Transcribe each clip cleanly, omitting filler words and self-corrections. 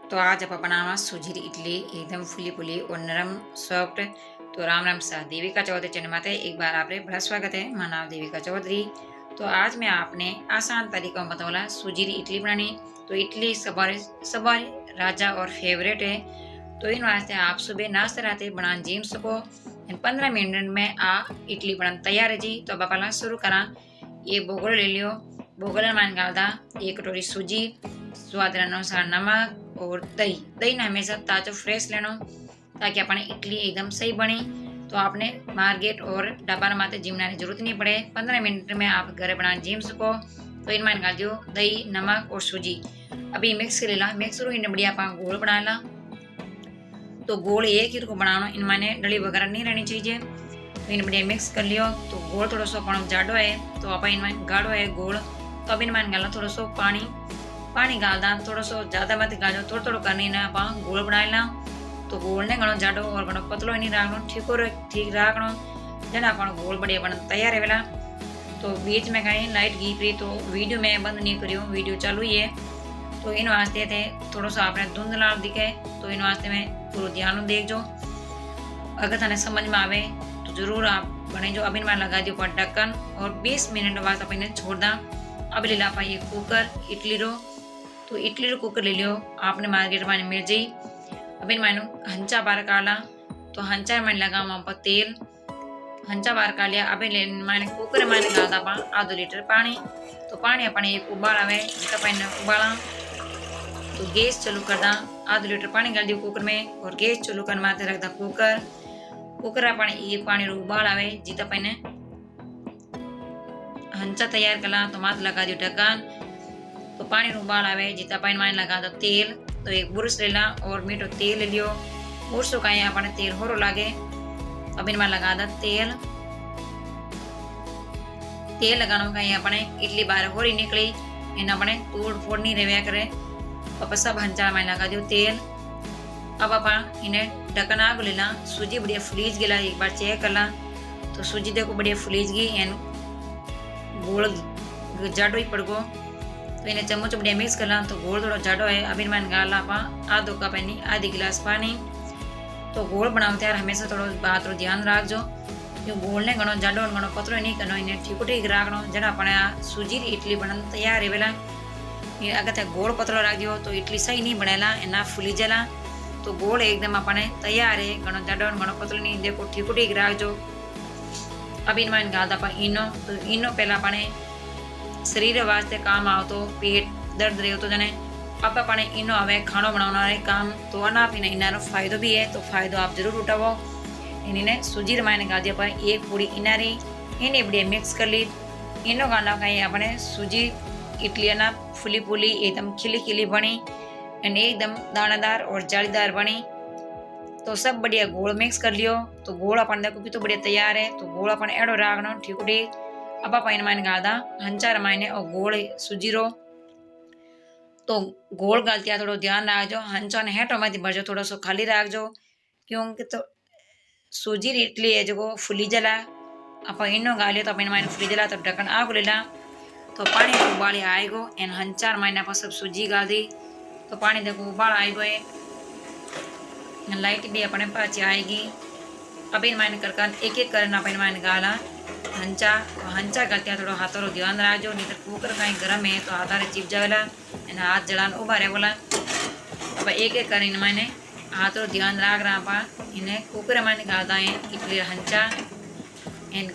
तो आज आप बनावा सूजी री इडली एकदम फुली फुली और नरम सॉफ्ट। तो राम राम सा देविका चौधरी चैनल माते एक बार आपरे बड़ा स्वागत है। मेरा नाम देविका चौधरी। तो आज मैं आपने आसान तरीका में बताऊला सूजी री इडली बनानी। तो इडली सवारी राजा और फेवरेट है। तो इन वास्ते आप सुबह नाश्ते राते बना जीम सको। 15 मिनट में आ इडली बना तैयार है जी। तो पहला शुरू करा। ये बोगल ले लियो। बोगल में डालदा 1 कटोरी सूजी, स्वाद अनुसार नमक और दही। दही ना हमेशा ताजो फ्रेश लेनो ताकि अपने इडली एकदम सही बने। तो आपने मार्केट और डब्बा माते जिमने की जरूरत नहीं पड़े। 15 मिनट में आप घर बना जिम सको। तो इनमें डाल दियो दही, नमक और सूजी। अभी मिक्स कर लेला। मिक्स करो इन बढ़िया आप गोल बना ला। तो गोल एक ही को बनाना, इनमें डली वगैरह नहीं रहनी चाहिए। तो इन बढ़िया मिक्स कर लियो। तो गोल थोड़ा सो पण जाडो है तो आप इनमें गाढ़ो है गोल। तो अब इनमें डालना थोड़ा सो पानी गालदा। थोड़ा सो ज्यादा मत गालो, थोड़ा थोड़ा करनी ना आप गोल बनाएला। तो गोल ने घणो जाडो और घणो पतलो नहीं राखनो, ठीक राखनो। जना अपन गोल बढ़िया बन तैयार है। तो बीच में कहीं लाइट गई रही तो वीडियो में बंद नहीं करियो, वीडियो चालू ही है। तो इन वास्ते थे थोड़ा सा आपने धुंधला दिखे। तो इन वास्ते में पूरा ध्यान देखो। अगर थाने समझ में आवे तो जरूर आप बने जो। अब इनमें लगा दियो पर ढक्कन और 20 मिनट बाद आप इन्हें छोड़ दा। अब ले ला पाइए कुकर इडली रो। तो इडली रो कुकर ले लियो आपने मार्केट में मिल जाई। अब इन मानो हंचा बार काला। तो हंचा में लगा वहाँ पर तेल, हंचा बार का लिया। अब मैंने कुकर में डालता पा आधो लीटर पानी। तो पानी अपने एक उबाल आवे उबाला। तो गैस चालू कर दा। आधो लीटर पानी डाल दियो कुकर में और गैस चालू कर माथे रख दा कुकर अपने एक पानी रो उबाल आवे जीता पहने हंचा तैयार कला। तो माथ लगा दियो ढक्कन। तो पानी रो उबाल आवे जीता पानी में लगा दो तेल। तो एक बुरश ले ला और मीठो तेल ले लियो। बुरशो का अपने तेल होरो लागे। अब इनमें लगा दा तेल लगानो का अपने इडली बाहर होरी निकली इन अपने तोड़ फोड़ नहीं रेव्या करे। अब सब हंचा में लगा दियो तेल। अब आप इन्हें ढक्कन आग लेला। सूजी बढ़िया फुलीज गला, एक बार चेक करला। तो सूजी देखो बढ़िया फुलीज गई एन गोल जाडो ही पड़गो। तो इन्हें चम्मच बढ़िया मिक्स करला। तो गोल थोड़ा जाडो है। अब इनमें गाला आप आधो कप यानी आधी गिलास पानी। तो गोल बनाओ यार हमेशा थोड़ा बात रो ध्यान रखो। जो गोल ने घणो जाडो घणो पतलो नहीं करनो, इन्हें ठीक राखनो। जना अपने आ सूजी इडली बनन तैयार है बेला। अगर ते गोल पतलो रख दियो तो इडली सही नहीं बनेला, ना फूली जला। तो गोल एकदम अपने तैयार है। घणो जाडो घणो पतलो नहीं, देखो ठीक रखो। अब इनमें गालदा पा इनो। तो इनो पहला अपने शरीर वास्ते काम आओ। तो पेट दर्द रहे तो जने आप अपने इनो आवे खानो बनाना काम। तो अना आप इनारो फायदो भी है। तो फायदो आप जरूर उठावो। इन्हें सूजी रमाने गा दिया पर एक पूरी इनारी इन्हें बढ़िया मिक्स कर ली। इनो गाना का अपने सूजी इडली ना फुली फुली एकदम खिली बनी एंड एकदम दानादार और जालीदार बनी। तो सब बढ़िया गोल मिक्स कर लियो। तो गोल अपन देखो कि तो बढ़िया तैयार है। तो गोल अपन एडो राखनो ठीक। अब आप इन गादा हंचा रमाने और गोल सूजी रो। तो गोल गालतिया थोड़ा ध्यान रखो। हंचा ने हेठो मत भरजो, थोड़ा सो खाली रखो क्योंकि तो सूजी इडली है जो फुली जला। आप इनो गालियो तो आप इन फुली जला। तो ढक्कन आग लेला। तो पानी उबाली आएगो एन हंचार मायने आप सब सूजी गाल दी। तो पानी देखो उबाल आएगो है। लाइट भी अपने पास आएगी। अब इन मायने कर एक करना आप इन गाला हंचा। तो हंचा गलतिया थोड़ा हाथों रो ध्यान रखो, नहीं तो कुकर कहीं गर्म है तो हाथ चिप जावेला एन हाथ जलान उभा रहे बोला। अब एक कर इन मायने हाथ रो ध्यान रख रहा आप इन्हें कुकर मायने गालदा है इडली हंचा एन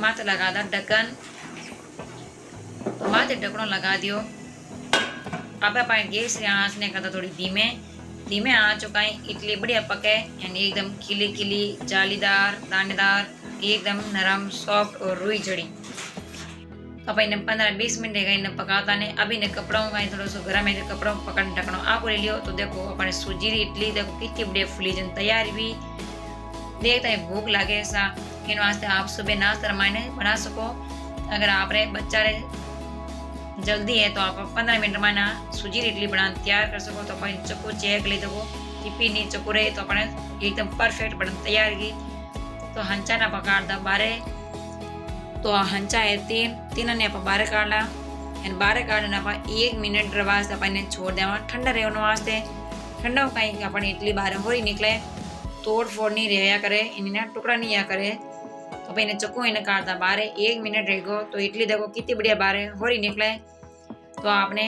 माथे लगा दा ढक्कन। तो माथे ढक्कनों लगा दियो। अब आप गैस आँच ने करता थोड़ी धीमे आँच का इडली बढ़िया पके यानी एकदम खिली जालीदार दानेदार एकदम नरम सॉफ्ट और रुई जड़ी। अब इन्हें 15-20 मिनट इन्हें पकाता ने। अब इन्हें कपड़ों का थोड़ा सा गर्म है कपड़ों पकड़ ढकनो आप ले लियो। तो देखो अपने सूजी इडली देखो कितनी बढ़िया फुली जन तैयारी भी देखता है भूख लगे ऐसा। इन वास्ते आप सुबह नाश्ता रमाने बना सको। अगर आप रे बच्चा रे जल्दी है तो आप 15 मिनट में ना सूजी इडली बना तैयार कर सको। तो अपन चक्कू चेक ले दो टिपी नहीं चक्कू रहे तो अपने एकदम परफेक्ट बन तैयार की। तो हंचा ना पकाड़ दा बारे। तो हंचा है तीन ने आप बारे काढ़ला एंड बाहर काढ़ने आप 1 मिनट वास्ते अपन छोड़ देवा ठंडा रहने वास्ते। ठंडा कहीं अपन इडली बाहर होरी निकले, तोड़ फोड़ नहीं रहा करे, इन्हें टुकड़ा नहीं या करे। तो भाई चक्कू इन्हें काटता बाहर 1 मिनट रह गो तो इडली देखो कितनी बढ़िया बाहर होरी निकले। तो आपने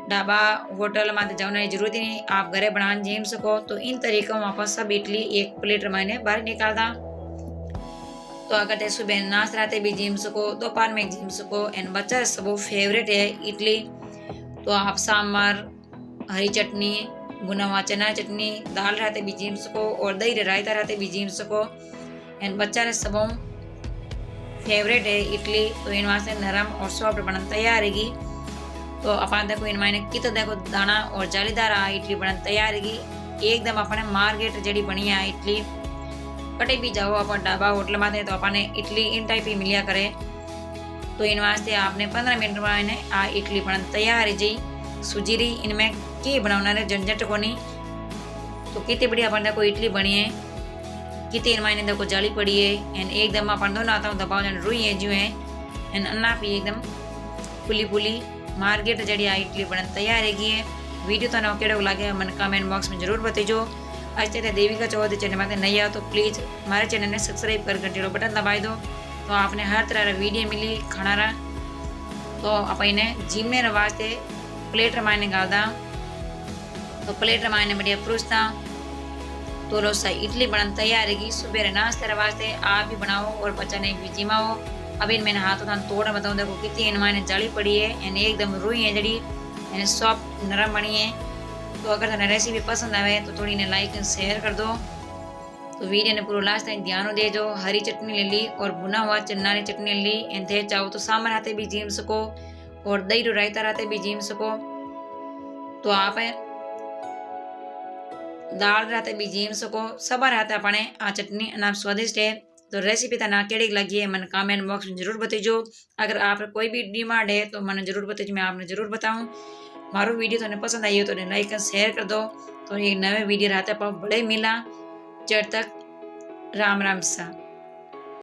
ढाबा होटल में जाने की जरूरत ही नहीं, आप घरे बना जेम सको। तो इन तरीकों में आप सब इडली एक प्लेट में बाहर निकालता। तो अगर सुबह नाश्ते राते भी जीम सको, दोपहर में जीम सको, एंड बच्चा सब फेवरेट है इडली। तो आप सांभर, हरी चटनी, भुना हुआ चना चटनी, दाल रहते भी जीम सको और दही रायता रहते भी जीम सको। एंड बच्चा ने सब फेवरेट है इडली। तो इन वास्ते नरम और सॉफ्ट बनन तैयार रहेगी। तो अपन देखो इन मायने कितना देखो दाना और जालीदार आ इडली बनन तैयार रहेगी एकदम। अपने मार्केट जड़ी बनी है इडली, कटे भी जाओ अपन ढाबा होटल में तो अपने इडली इन टाइप ही मिलिया करे। तो इन वास्ते आपने 15 मिनट में आ इडली बनन तैयार है जी। सूजी री इनमें की बनाना झंझट को नहीं। तो कितनी बढ़िया अपन देखो इडली बनी है, कितनी इनमें देखो जाली पड़ी है। एंड एकदम अपन दोनों आता हूँ दबाव जन रुई है जो है। एंड अन्ना भी एकदम फुली फुली मार्केट जड़ी आ इडली बनन तैयार है। वीडियो तो केड़ो लगे मन कमेंट बॉक्स में जरूर बताइजो। आज तक देविका चौधरी चैनल में नहीं आओ तो प्लीज़ हमारे चैनल ने सब्सक्राइब कर घंटे बटन दबाई दो। तो आपने हर तरह का वीडियो मिली खाना रहा। तो आप इन्हें जिमने वास्ते प्लेट रमाने गालदा। तो प्लेट रमाने बढ़िया परोसता। तो रोसा इडली बनन तैयार है। सुबह नाश्ते वास्ते आप भी बनाओ और बच्चा ने भी जिमाओ। अब इन मैंने हाथों था तोड़ बताऊँ देखो कितनी इनमें जाली पड़ी है। एंड एकदम रुई है जड़ी, एंड सॉफ्ट नरम बनी है। तो अगर तुम्हें रेसिपी पसंद आए तो थोड़ी ने लाइक एंड शेयर कर दो। तो वीडियो ने पूरा लास्ट टाइम ध्यान दे जो। हरी चटनी ले ली और भुना हुआ चना की चटनी ले ली। एंड थे चाहो तो सांभर हाथे भी जीम सको और दही रायता रहते भी जीम सको। तो आप दाल रहते भी जीम सको। सब रहते अपने आ चटनी नाम स्वादिष्ट है। तो रेसिपी तना केड़ी लगी है मन कमेंट बॉक्स में जरूर बताइजो। अगर आप कोई भी डिमांड है तो मैंने जरूर बताइए, मैं आपने जरूर बताऊँ। मारो वीडियो तो पसंद आई हो तो लाइक और शेयर कर दो। तो एक नए वीडियो रहते पर बड़े मिला। जब तक राम राम सा।